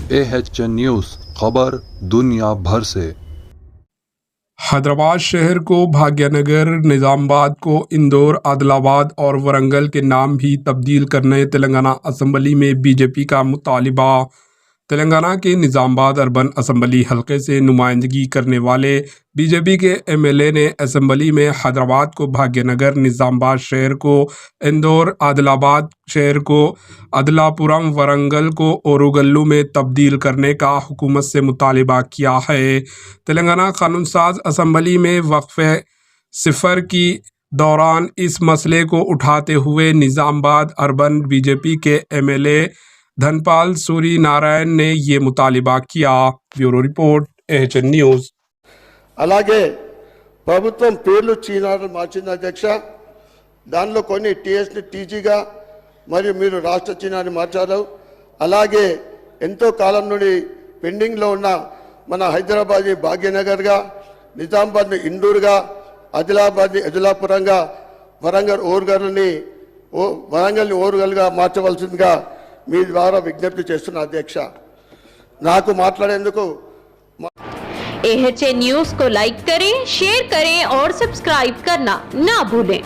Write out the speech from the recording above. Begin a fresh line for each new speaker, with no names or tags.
AHN news खबर दुनिया भर से।
हैदराबाद शहर को भाग्यनगर, निजामाबाद को इंदौर, आदिलाबाद और वरंगल के नाम भी तब्दील करने तेलंगाना असम्बली में बीजेपी का मुतालिबा। तेलंगाना के निजामाबाद अर्बन असम्बली हलके से नुमाइंदगी करने वाले बीजेपी के एमएलए ने असम्बली में हैदराबाद को भाग्यनगर, निजामाबाद शहर को इंदौर, आदिलाबाद शहर को अदलापुरम, वरंगल को ओरुगल्लू में तब्दील करने का हुकूमत से मुतालिबा किया है। तेलंगाना कानून साज असम्बली में वक्फे सिफर की दौरान इस मसले को उठाते हुए निजामाबाद अर्बन बीजेपी के एमएलए धनपाल सूरी नारायण ने ये मुतालिबा किया। Bureau report, AHN news.
అలాగే ప్రభుత్వం పేర్లు చీనాలు మార్చింది అధ్యక్ష. దానిలో కొన్ని టీఎస్ని టీజీగా మరియు మీరు రాష్ట్ర చీనాన్ని మార్చారు. అలాగే ఎంతో కాలం నుండి పెండింగ్లో ఉన్న మన హైదరాబాద్ని భాగ్యనగర్గా, నిజామాబాద్ని ఇందూరుగా, ఆదిలాబాద్ని అదిలాపురంగా, వరంగల్ని ఓరుగల్గా మార్చవలసిందిగా మీ ద్వారా విజ్ఞప్తి చేస్తున్న అధ్యక్ష. నాకు మాట్లాడేందుకు
AHN न्यूज़ को लाइक करें, शेयर करें और सब्सक्राइब करना ना भूलें।